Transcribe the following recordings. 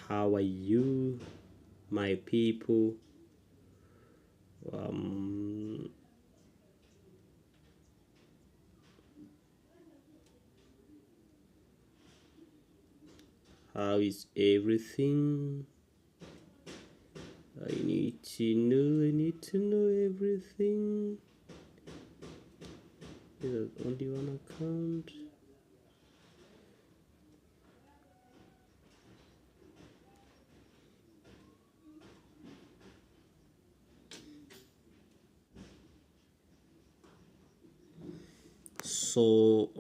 How are you, my people? How is everything? I need to know everything. There's only one account. So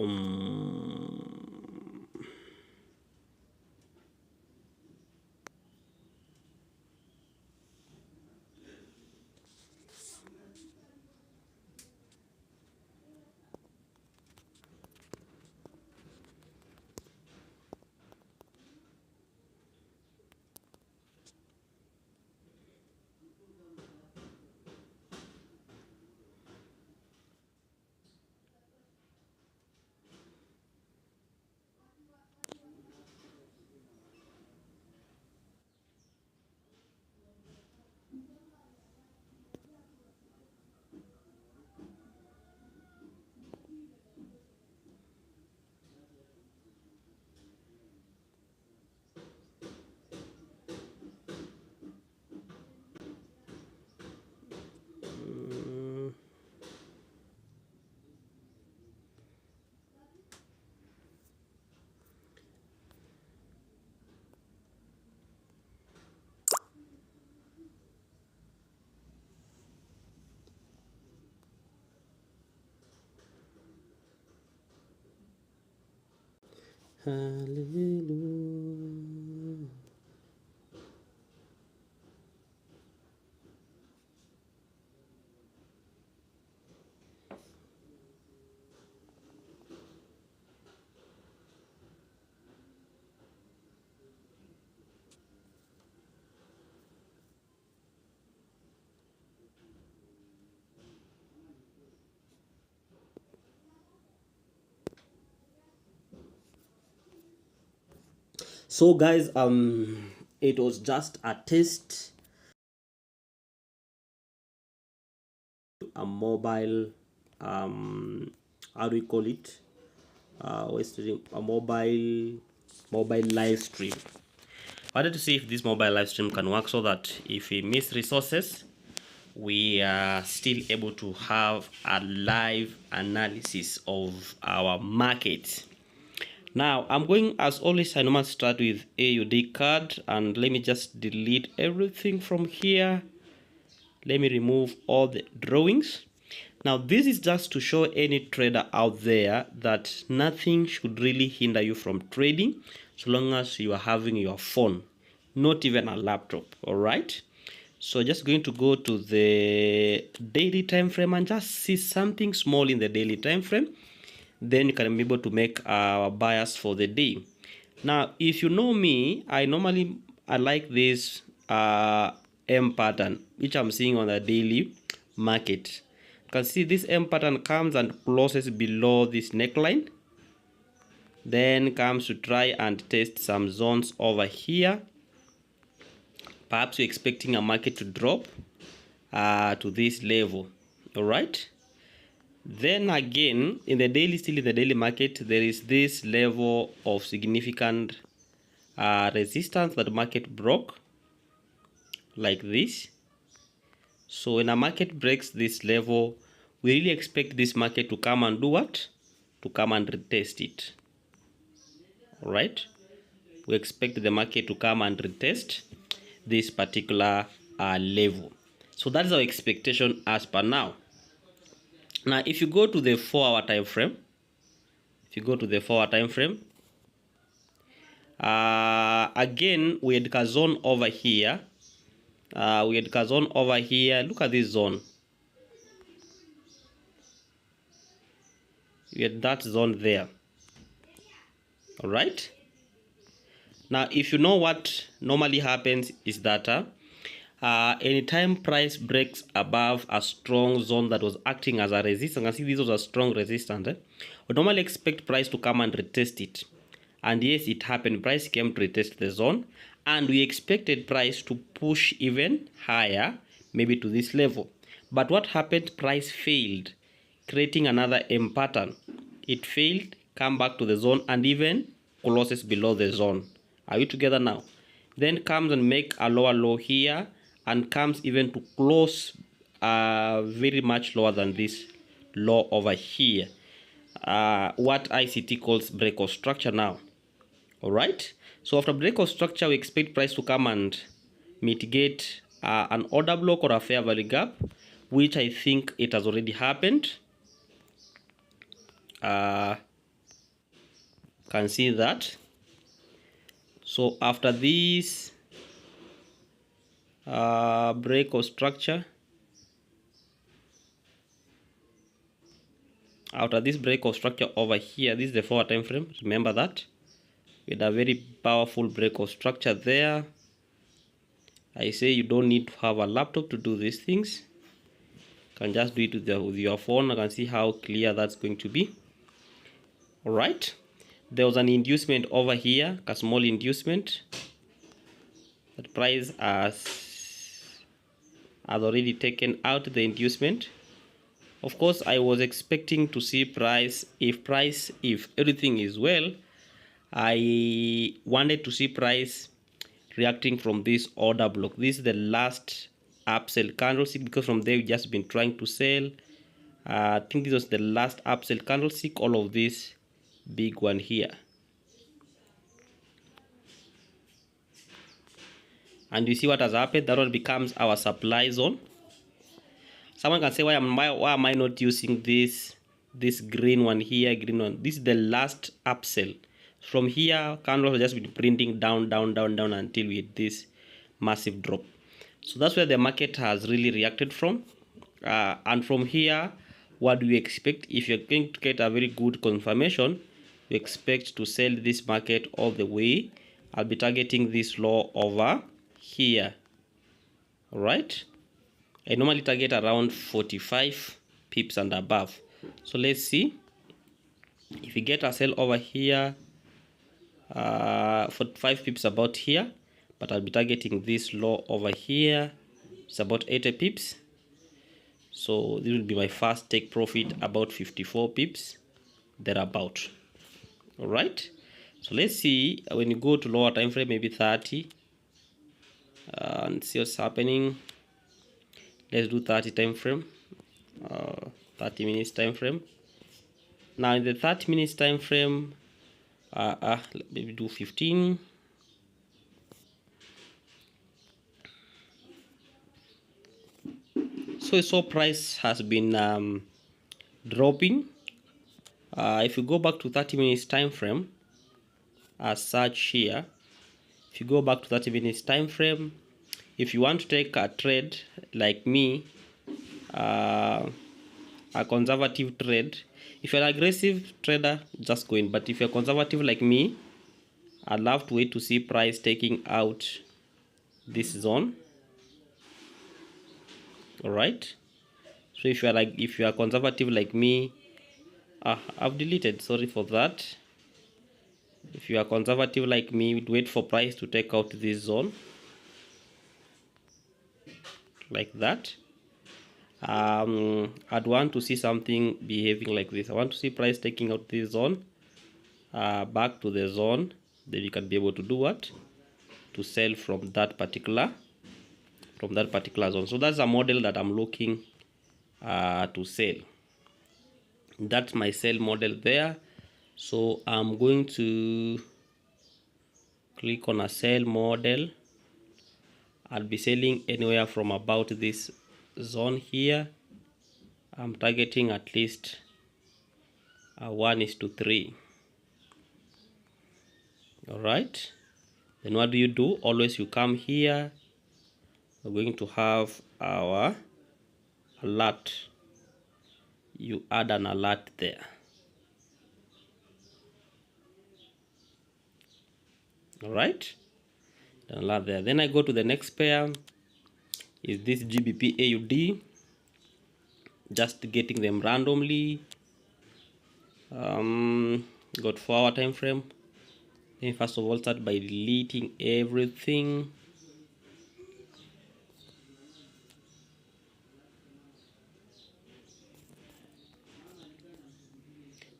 hallelujah. So guys, it was just a test, a mobile, how do we call it? A mobile live stream. I wanted to see if this mobile live stream can work, so that if we miss resources, we are still able to have a live analysis of our market. Now I'm going, as always, I normally start with AUD card, and let me just delete everything from here. Let me remove all the drawings. Now this is just to show any trader out there that nothing should really hinder you from trading, so long as you are having your phone, not even a laptop. All right, so just going to go to the daily time frame and just see something small in the daily time frame. Then you can be able to make our bias for the day. Now if you know me, I like this M pattern which I'm seeing on the daily market. You can see this M pattern comes and closes below this neckline, then comes to try and test some zones over here. Perhaps you're expecting a market to drop to this level. All right, then again in the daily, still in the daily market, there is this level of significant resistance that the market broke like this. So when a market breaks this level, we really expect this market to come and do what? To come and retest it. All right, we expect the market to come and retest this particular level. So that's our expectation as per now. Now if you go to the 4-hour time frame, again we had a zone over here. Look at this zone. We had that zone there. All right, now if you know what normally happens is that anytime price breaks above a strong zone that was acting as a resistance, I see this was a strong resistance, we normally expect price to come and retest it. And yes, it happened. Price came to retest the zone, and we expected price to push even higher, maybe to this level. But what happened? Price failed, creating another M pattern. It failed, come back to the zone, and even closes below the zone. Are we together now? Then comes and make a lower low here, and comes even to close very much lower than this low over here. What ICT calls breakout structure now. Alright, so after breakout structure, we expect price to come and mitigate an order block or a fair value gap, which I think it has already happened. Can see that. So after this breakout structure, over here, this is the 4-hour time frame. Remember that with a very powerful breakout structure there. I say you don't need to have a laptop to do these things. You can just do it with your phone. You can see how clear that's going to be. All right, there was an inducement over here, a small inducement. That price has already taken out the inducement. Of course, I was expecting to see price, if everything is well, I wanted to see price reacting from this order block. This is the last upsell candlestick, because from there we've just been trying to sell. I think this was the last upsell candlestick, all of this big one here. And you see what has happened? That one becomes our supply zone. Someone can say, why am I not using this green one here, green one? This is the last upsell. From here, candles have just been printing down until we hit this massive drop. So that's where the market has really reacted from. And from here, what do we expect? If you're going to get a very good confirmation, we expect to sell this market all the way. I'll be targeting this low over here. All right, I normally target around 45 pips and above. So let's see if we get a sell over here, 45 pips about here, but I'll be targeting this low over here. It's about 80 pips. So this will be my first take profit, about 54 pips thereabout. All right, so let's see when you go to lower time frame, maybe 30, and see what's happening. Let's do 30 time frame, 30 minutes time frame. Now in the 30 minutes time frame, let me do 15. So price has been dropping. If you go back to 30 minutes time frame, as such here, if you go back to 30 minutes time frame, if you want to take a trade like me, a conservative trade, if you're an aggressive trader, just go in. But if you're conservative like me, I'd love to wait to see price taking out this zone. All right, so if you are conservative like me, I've deleted, sorry for that. If you are conservative like me, we'd wait for price to take out this zone like that. I'd want to see something behaving like this. I want to see price taking out this zone, back to the zone. Then you can be able to do what? To sell from that particular zone. So that's a model that I'm looking to sell. That's my sell model there. So I'm going to click on a sell model. I'll be selling anywhere from about this zone here. I'm targeting at least 1:3. All right, then what do you do? Always you come here, we're going to have our alert. You add an alert there. All right, alert there. Then I go to the next pair, is this GBP AUD, just getting them randomly. Got 4-hour time frame. Let me first of all start by deleting everything.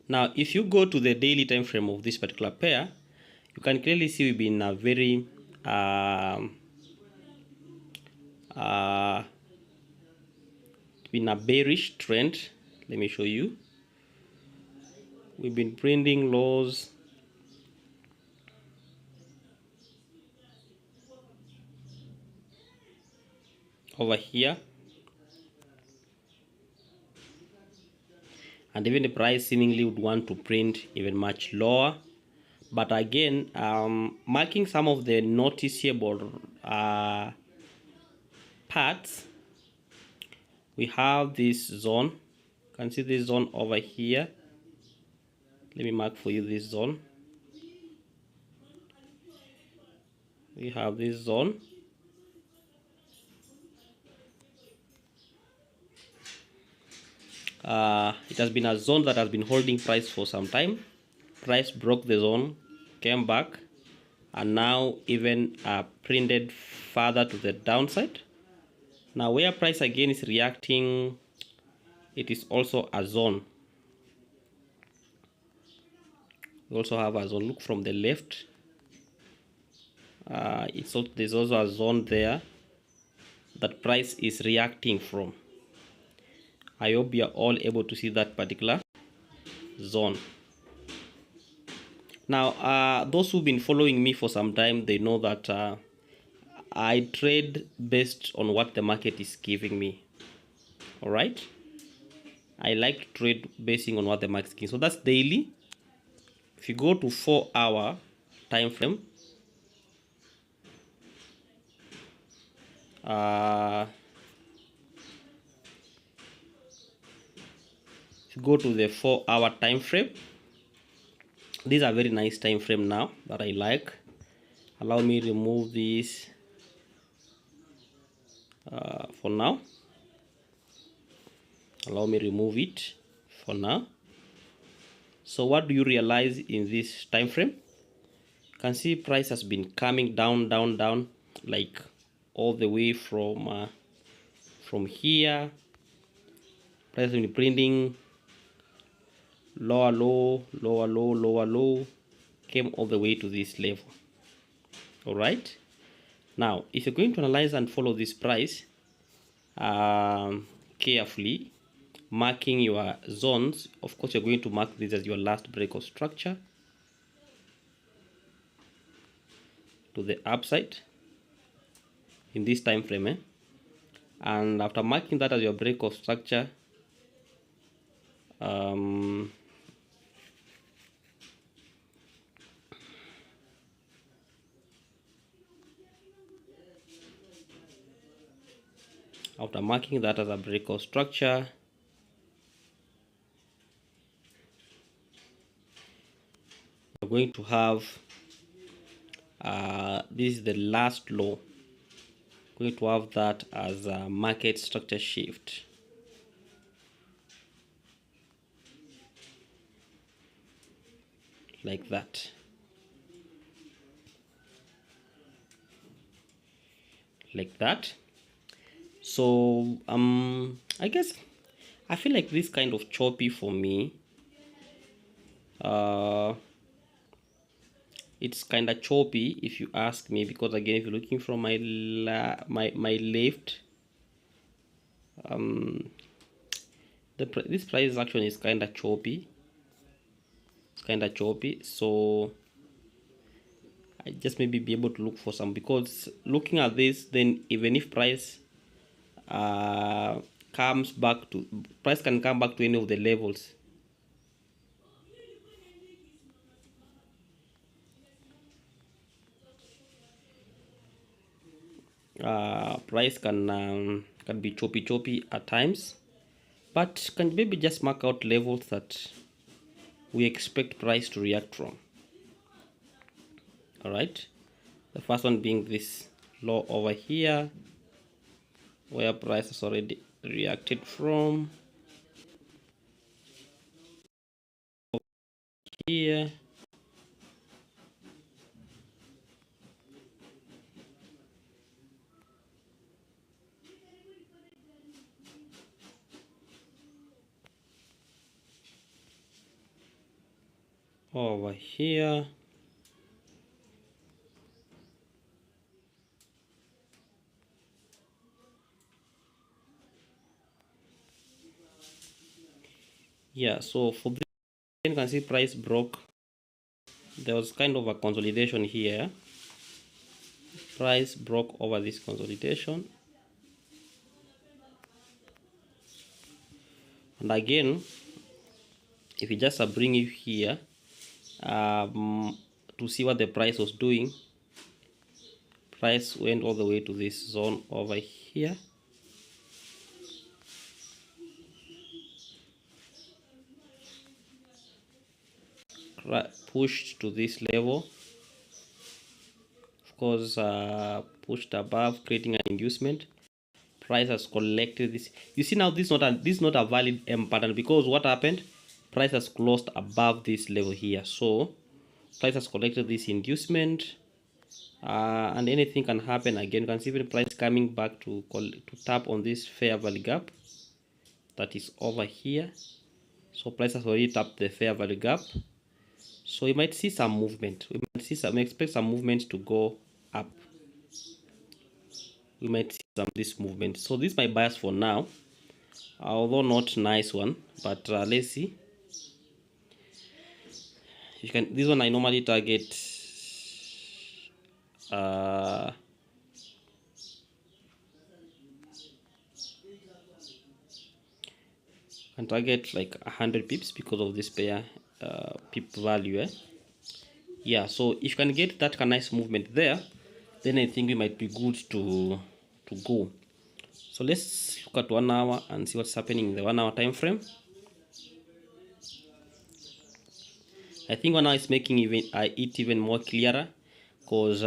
Now, if you go to the daily time frame of this particular pair, you can clearly see we've been a very been a bearish trend. Let me show you. We've been printing lows over here, and even the price seemingly would want to print even much lower. But again, marking some of the noticeable parts, we have this zone. You can see this zone over here. Let me mark for you this zone. We have this zone. It has been a zone that has been holding price for some time. Price broke the zone, came back, and now even printed further to the downside. Now where price again is reacting, it is also a zone. We also have a zone. Look from the left. There's also a zone there that price is reacting from. I hope you are all able to see that particular zone. Now, those who've been following me for some time, they know that I trade based on what the market is giving me. All right, I like to trade basing on what the market is giving. So that's daily. If you go to 4-hour time frame, if you go to the 4-hour time frame, these are very nice time frame now that I like. Allow me remove this for now. Allow me remove it for now. So what do you realize in this time frame? You can see price has been coming down, like all the way from here. Price has been printing lower low, lower low, lower low, came all the way to this level. All right. Now, if you're going to analyze and follow this price carefully, marking your zones, of course, you're going to mark this as your last break of structure to the upside in this time frame. And after marking that as your break of structure, after marking that as a break of structure, you're going to have this is the last low. Going to have that as a market structure shift. Like that. Like that. So I guess I feel like this kind of choppy for me. It's kind of choppy if you ask me, because again, if you're looking from my left, this price action is kind of choppy. It's kind of choppy, so I just maybe be able to look for some, because looking at this, then even if price comes back to, price can come back to any of the levels. Price can be choppy at times, but can maybe just mark out levels that we expect price to react from. All right, the first one being this low over here, where price has already reacted from. Here, over here. Yeah, so for this, you can see price broke. There was kind of a consolidation here. Price broke over this consolidation, and again, if you just bring it here to see what the price was doing, price went all the way to this zone over here. Pushed to this level, of course, pushed above, creating an inducement. Price has collected this. You see now, this is not a valid M pattern, because what happened? Price has closed above this level here, so price has collected this inducement, and anything can happen again. You can see the price coming back to tap on this fair value gap that is over here. So price has already tapped the fair value gap, so you might see some movement. We might see some, expect some movement to go up. We might see some this movement. So this is my bias for now, although not nice one, but let's see. You can, this one I normally target and target like 100 pips because of this pair pip value. Yeah, so if you can get that nice movement there, then I think we might be good to go. So let's look at 1 hour and see what's happening in the 1 hour time frame. I think 1 hour is making it even more clearer, because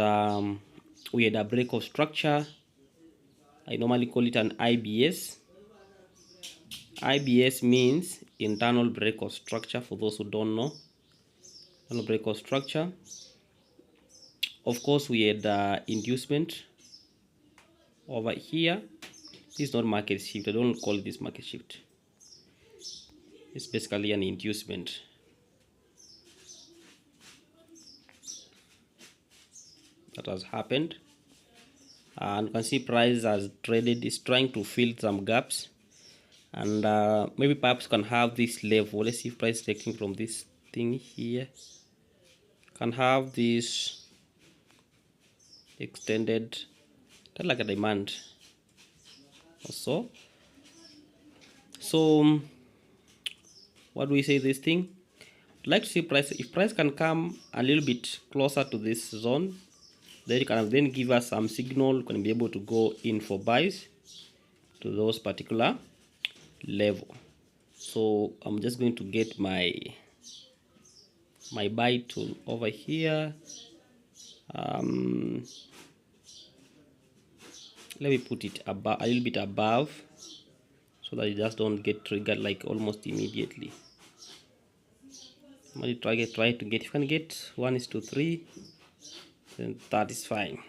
we had a break of structure. I normally call it an IBS. IBS means internal break of structure, for those who don't know. Internal break of structure. Of course, we had inducement over here. This is not market shift. I don't call this market shift. It's basically an inducement. That has happened. And you can see price has traded, is trying to fill some gaps, and maybe perhaps can have this level. Let's see if price is taking from this thing here. Can have this extended, kind of like a demand also. So what do we say this thing? I'd like to see price, if price can come a little bit closer to this zone, then it can then give us some signal. Can be able to go in for buys to those particular level. So I'm just going to get my buy tool over here. Let me put it above, a little bit above, so that you just don't get triggered like almost immediately. I'm try to get, if you can get 1:3, then that is fine.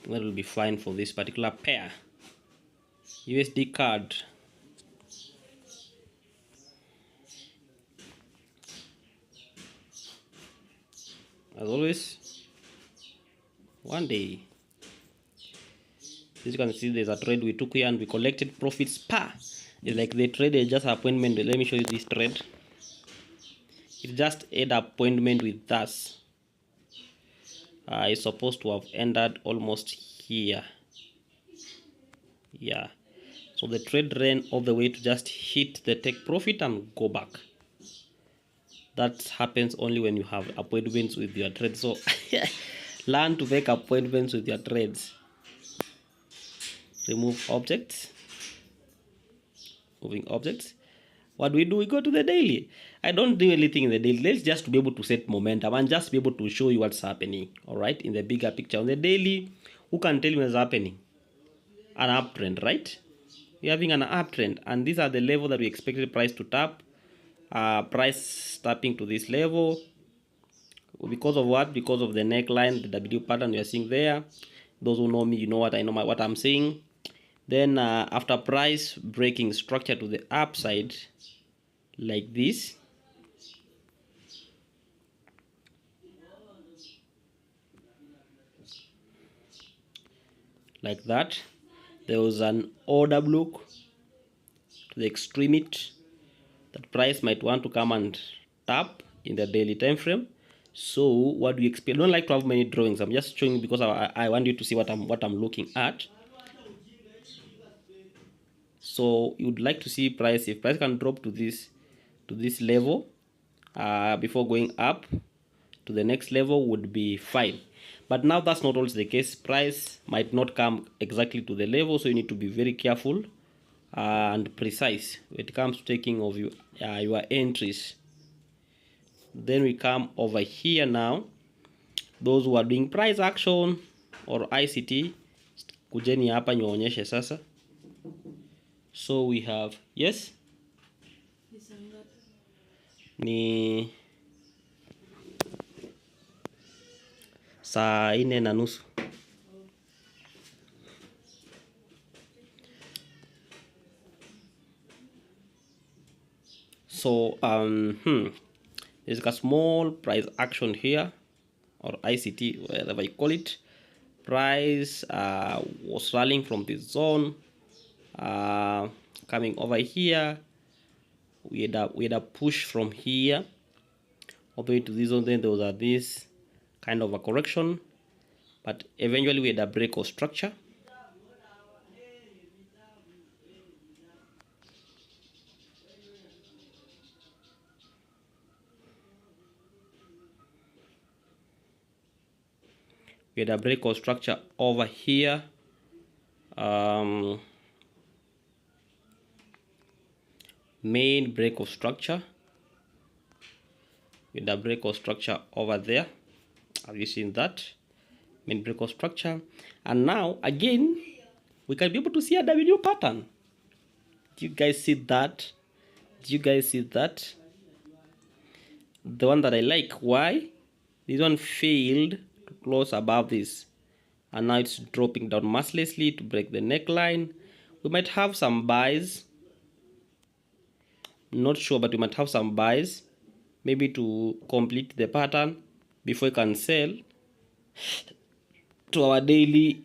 That will be fine for this particular pair. USD card. As always, one day. As you can see, there's a trade we took here and we collected profits. It's like they traded just appointment. Let me show you this trade. It just had appointment with us. It's supposed to have ended almost here. Yeah, so the trade ran all the way to just hit the take profit and go back. That happens only when you have appointments with your trades. So learn to make appointments with your trades. Remove objects, moving objects. What do? We go to the daily. I don't do anything in the daily. Let's just be able to set momentum and just be able to show you what's happening. All right, in the bigger picture. On the daily, who can tell me what's happening? An uptrend, right? We're having an uptrend, and these are the level that we expected price to tap. Price tapping to this level. Because of what? Because of the neckline, the W pattern you are seeing there. Those who know me, you know what I know, what I'm saying. Then after price breaking structure to the upside like this, like that, there was an order block to the extremity that price might want to come and tap in the daily time frame. So what do you expect? I don't like to have many drawings. I'm just showing because I want you to see what I'm looking at. So you would like to see price, if price can drop to this level before going up to the next level would be fine. But now that's not always the case. Price might not come exactly to the level, so you need to be very careful and precise when it comes to taking of your entries. Then we come over here now. Those who are doing price action or ICT, kujeni hapa niwaonyeshe sasa. So we have, yes, ni saa 4:30. So there's a small price action here, or ICT, whatever you call it. Price was rallying from this zone, coming over here. We had a push from here all the way to this zone. Then there was this kind of a correction, but eventually we had a break of structure. We had a break of structure over here. Main break of structure with a break of structure over there. Have you seen that? Main break of structure. And now again we can be able to see a W pattern. Do you guys see that? Do you guys see that? The one that I like. Why? This one failed to close above this, and now it's dropping down mercilessly to break the neckline. We might have some buys, not sure, but we might have some buys maybe to complete the pattern before we can sell to our daily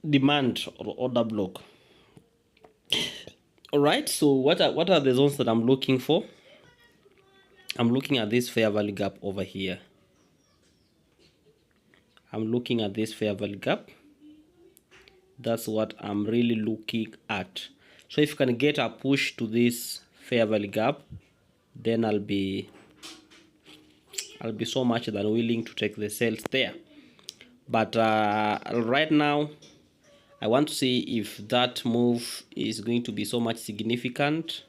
demand or order block. All right, so what are the zones that I'm looking for? I'm looking at this fair value gap over here. I'm looking at this fair value gap. That's what I'm really looking at. So if you can get a push to this fair value gap, then I'll be so much than willing to take the sales there. But right now I want to see if that move is going to be so much significant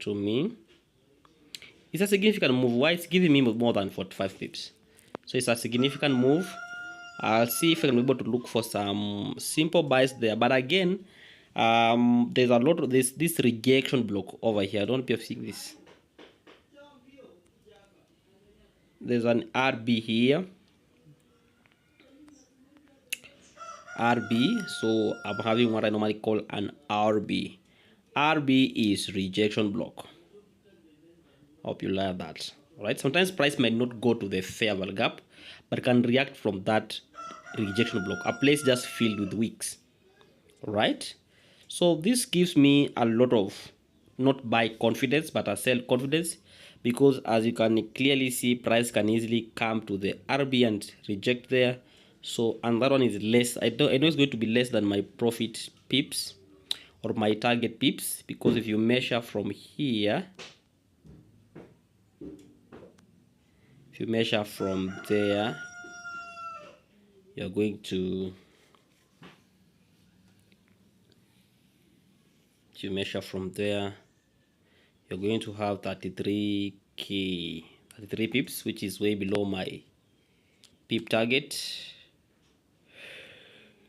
to me. It's a significant move. Why? It's giving me more than 45 pips. So it's a significant move. I'll see if I can be able to look for some simple buys there. But again, there's a lot of this rejection block over here. I don't know if you've seen this. There's an RB here. RB, so I'm having what I normally call an RB. RB is rejection block. Hope you learn that. All right, sometimes price might not go to the fair value gap, but can react from that rejection block, a place just filled with wicks. All right, so this gives me a lot of not buy confidence but a sell confidence, because as you can clearly see, price can easily come to the RB and reject there. So, and that one is less. I know it's going to be less than my profit pips or my target pips, because if you measure from here, if you measure from there, you're going to, if you measure from there, you're going to have 33 pips, which is way below my pip target.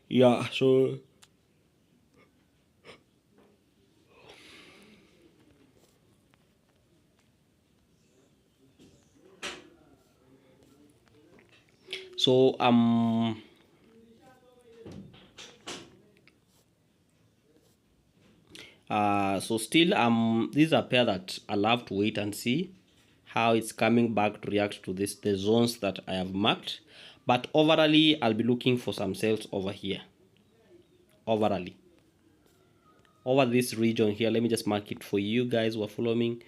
Yeah, so So still this is a pair that I'll have to wait and see how it's coming back to react to the zones that I have marked. But overall, I'll be looking for some sales over here. Overall, over this region here, let me just mark it for you guys who are following.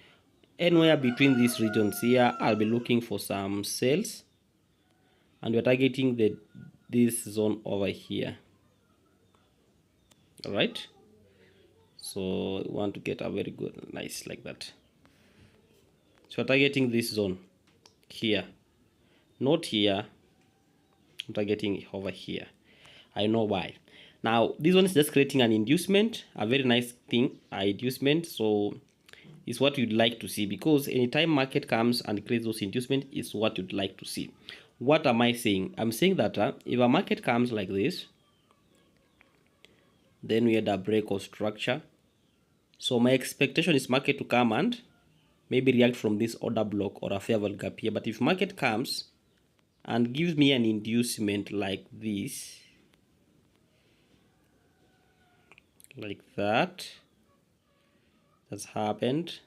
Anywhere between these regions here, I'll be looking for some sales, and we're targeting this zone over here. All right, so we want to get a very good nice like that. So we're targeting this zone here, not here. I'm targeting over here. I know why. Now this one is just creating an inducement, a very nice thing, inducement. So it's what you'd like to see, because anytime market comes and creates those inducement is what you'd like to see. What am I saying? I'm saying that if a market comes like this, then we had a break of structure. So my expectation is market to come and maybe react from this order block or a fair value gap here. But if market comes and gives me an inducement like this, like that's happened,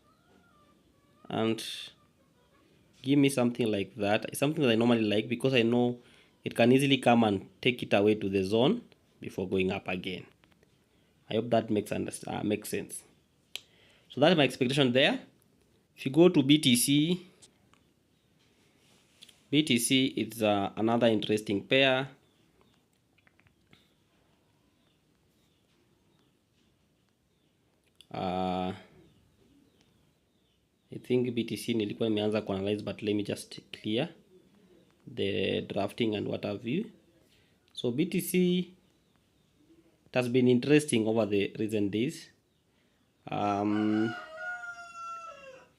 and give me something like that. It's something that I normally like, because I know it can easily come and take it away to the zone before going up again. I hope that makes sense. So that's my expectation there. If you go to BTC, it's another interesting pair. I think BTC nilikuwa nimeanza kuanalyze, but let me just clear the drafting and what have you. So BTC, it has been interesting over the recent days.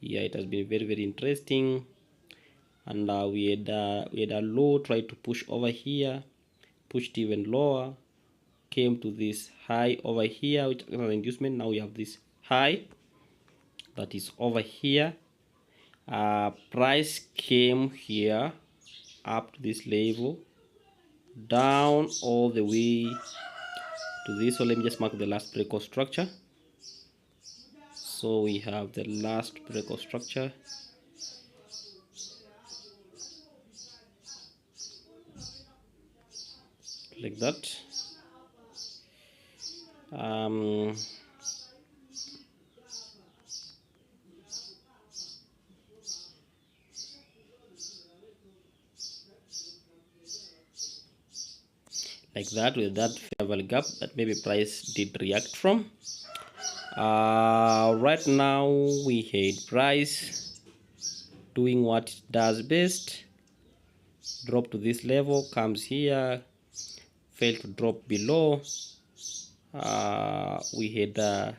Yeah, it has been very interesting, and we had a low, tried to push over here, pushed even lower, came to this high over here, which is an inducement. Now we have this high that is over here. Price came here up to this level, down all the way to this. So let me just mark the last break of structure. So we have the last break of structure. Like that. Like that, with that fair value gap that maybe price did react from. Right now we had price doing what it does best, drop to this level, comes here, failed to drop below. We had a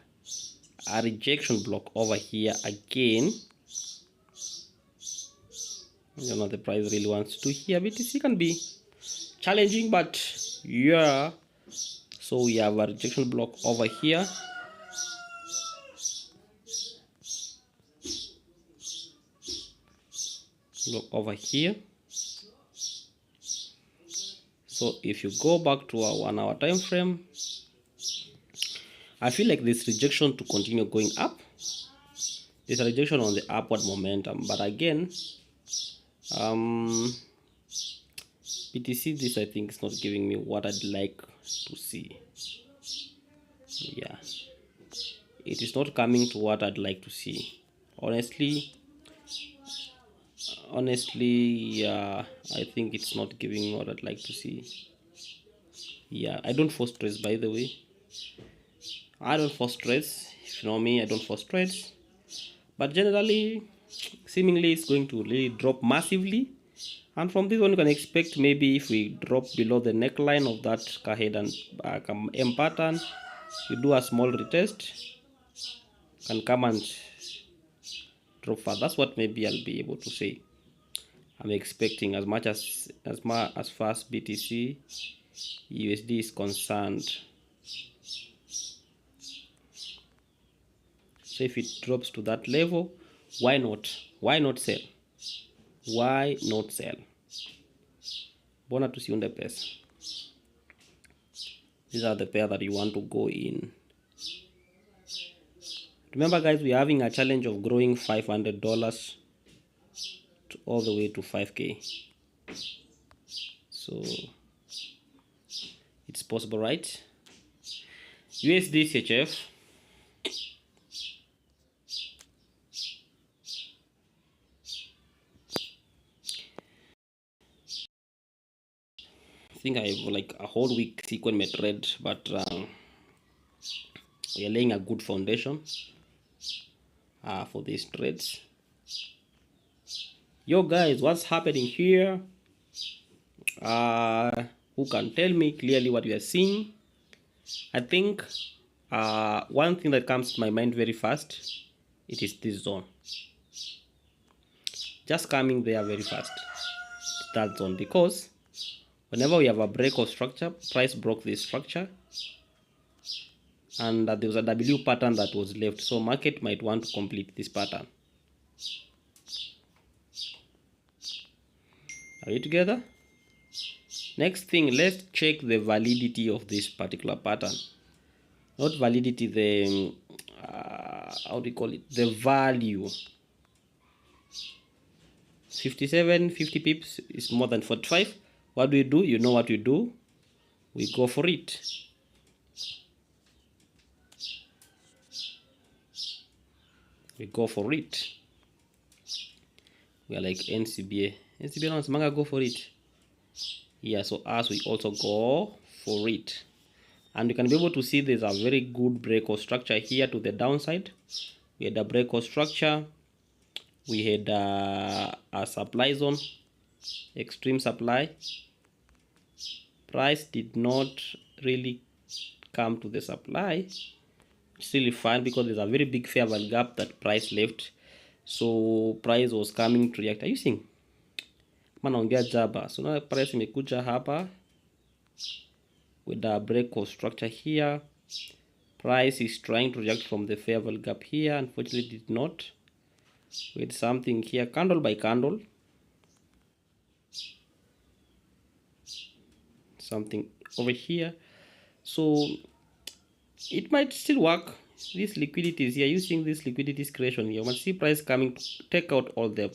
rejection block over here again. I don't know, the price really wants to here. BTC can be challenging, but yeah. So we have a rejection block over here. Block over here. So if you go back to our 1 hour time frame, I feel like this rejection to continue going up. There's a rejection on the upward momentum, but again, BTC, this I think is not giving me what I'd like to see. Yeah, it is not coming to what I'd like to see. Honestly, yeah, I think it's not giving me what I'd like to see. Yeah, I don't force trades, by the way. I don't force trades. If you know me, I don't force trades. But generally, seemingly it's going to really drop massively. And from this one, you can expect maybe if we drop below the neckline of that head and M pattern, you do a small retest, can come and drop further. That's what maybe I'll be able to say. I'm expecting as far as BTC USD is concerned. So if it drops to that level, why not sell? Why not sell? Bona tusiunde pesa. These are the pair that you want to go in. Remember guys, we're having a challenge of growing $500 all the way to 5K. So it's possible, right? USD CHF. I think I have like a whole week sequence met red, but we are laying a good foundation for these trades. Yo guys, what's happening here? Who can tell me clearly what you are seeing? I think one thing that comes to my mind very fast, it is this zone. Just coming there very fast, that zone, because whenever we have a break of structure, price broke this structure, and there was a W pattern that was left, so market might want to complete this pattern. Are we together? Next thing, let's check the validity of this particular pattern. Not validity, the how do you call it, the value. 57, 50 pips is more than 45. What do we do? You know what we do? We go for it. We go for it. We are like NCBA. NCBA wants manga, go for it. Yeah, so us, we also go for it. And you can be able to see there's a very good breakout structure here to the downside. We had a breakout structure. We had a supply zone, extreme supply. Price did not really come to the supply. Still fine because there's a very big fair value gap that price left. So price was coming to react. Are you seeing? Manaongea jaba. So now price imekuja hapa with a breakout structure here. Price is trying to react from the fair value gap here. Unfortunately, did not. With something here, candle by candle. Something over here. So it might still work. This liquidity is here. Using this liquidity creation here, you must see price coming to take out all them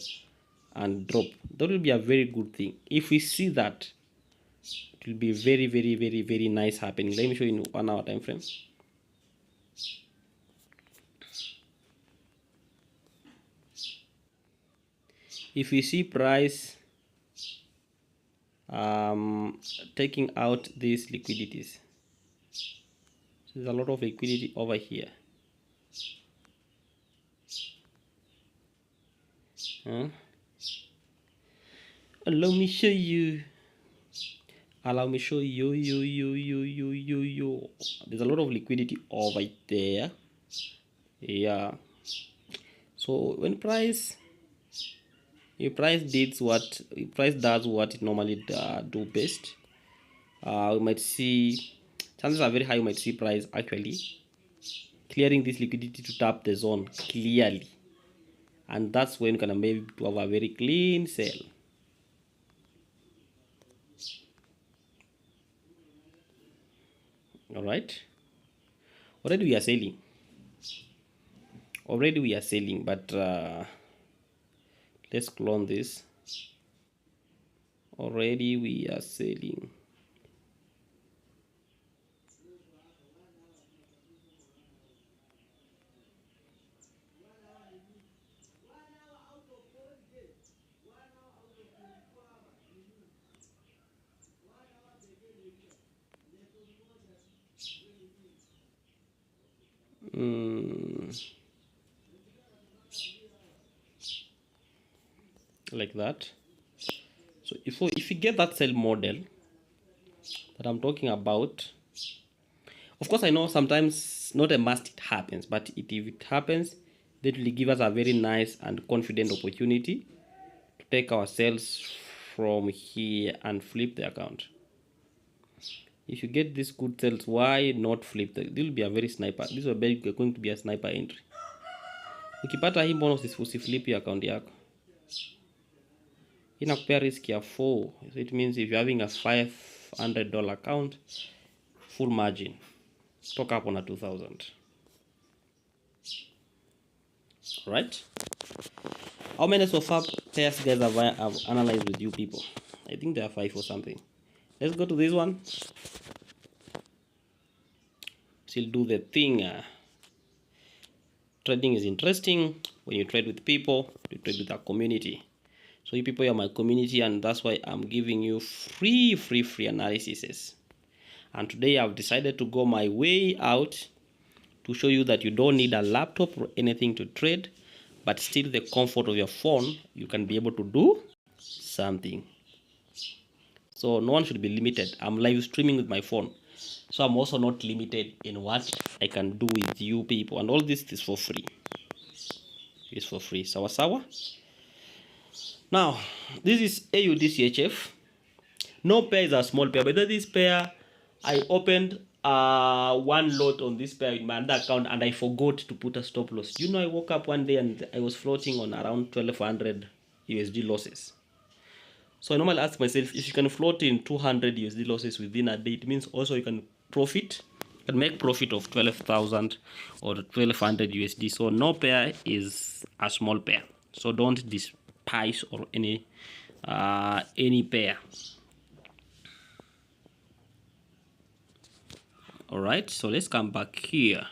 and drop. That will be a very good thing. If we see that, it will be very, very, very, very nice happening. Let me show you in 1 hour time frame. If we see price taking out these liquidities, so there's a lot of liquidity over here. Allow me show you. Allow me show you. There's a lot of liquidity over there. Yeah. So when price does what it normally do best, we might see chances are very high. You might see price actually clearing this liquidity to tap the zone clearly, and that's when you're gonna maybe to have a very clean sell. All right. Already we are selling. But let's clone this. Already we are selling. Like that. So if you get that sell model that I'm talking about, of course I know sometimes not a must it happens, but if it happens, that will give us a very nice and confident opportunity to take our sales from here and flip the account. If you get this good sales, why not flip? This will be a very sniper. This will be going to be a sniper entry. Ukipata hii bonus usiflip your account yako. Inakupea risk ya 4. So it means if you're having a $500 account, full margin, stock up on a 2000. right? How many so far pairs guys have analyzed with you people? I think there are 5 or something. Let's go to this one. Still do the thing. Trading is interesting when you trade with people, you trade with a community. So you people are my community, and that's why I'm giving you free analyses. And today I've decided to go my way out to show you that you don't need a laptop or anything to trade, but still the comfort of your phone, you can be able to do something. So no one should be limited. I'm live streaming with my phone, so I'm also not limited in what I can do with you people, and all this is for free. It's for free. Sawa sawa. Now this is AUDCHF. No pair is a small pair, but this pair I opened one lot on this pair in my other account, and I forgot to put a stop loss. You know, I woke up one day and I was floating on around 1200 USD losses. So I normally ask myself, if you can float in 200 USD losses within a day, it means also you can profit, you can make profit of 12,000 or 1200 USD. So no pair is a small pair. So don't despise or any pair. All right, so let's come back here.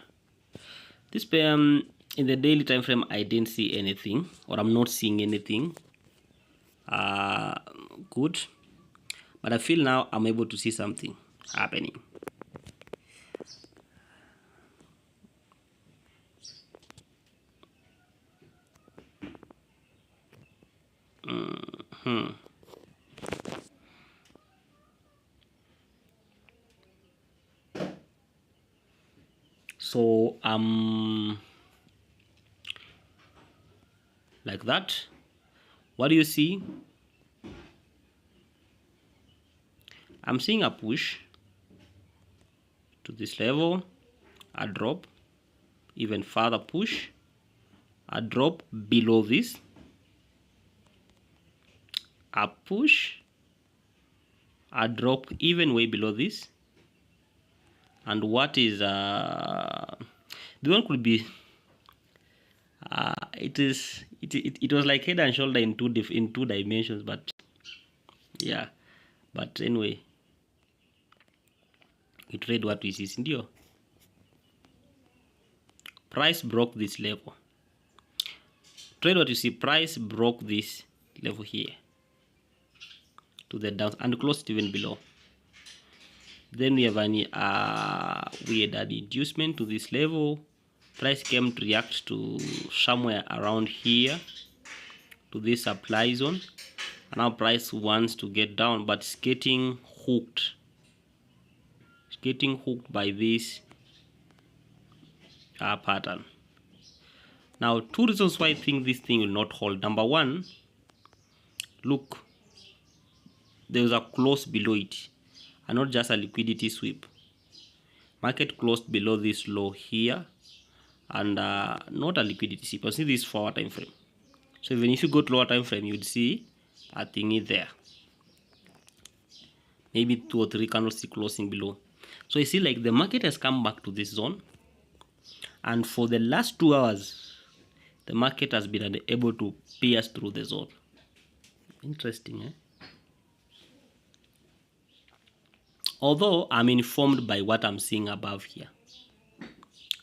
This pair, in the daily time frame, I didn't see anything, or I'm not seeing anything good, but I feel now I'm able to see something happening. So like that. What do you see? I'm seeing a push to this level, a drop, even further push, a drop below this, a push, a drop even way below this, and what is the one could be it was like head and shoulder in two dimensions, but yeah, but anyway, we trade what we see. Ndio price broke this level. Trade what you see. Price broke this level here to the down and closed even below. Then we have any we had an inducement to this level. Price came to react to somewhere around here to this supply zone, and now price wants to get down, but it's getting hooked. It's getting hooked by this pattern. Now, two reasons why I think this thing will not hold. Number one, look, there's a close below it, and not just a liquidity sweep. Market closed below this low here, and not a liquidity sweep. You see this forward time frame. So even if you go to lower time frame, you'd see a thingy there. Maybe 2 or 3 candlesticks closing below. So you see, like, the market has come back to this zone, and for the last 2 hours, the market has been unable to pierce through the zone. Interesting, eh? Although I'm informed by what I'm seeing above here.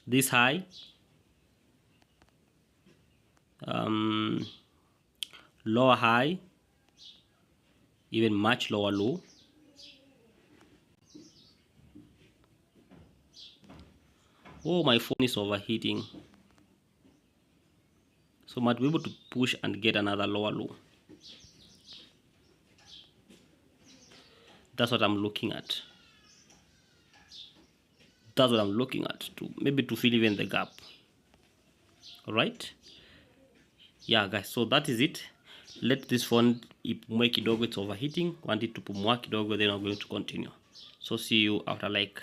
This high, lower high, even much lower low. Oh, my phone is overheating. So might be able to push and get another lower low. That's what I'm looking at. That's what I'm looking at, maybe to fill even the gap. All right, yeah guys, so that is it. Let this phone ipumue kidogo, it's overheating. Want it to pumua kidogo, then I'm going to continue. So see you after like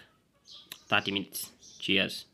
30 minutes. Cheers.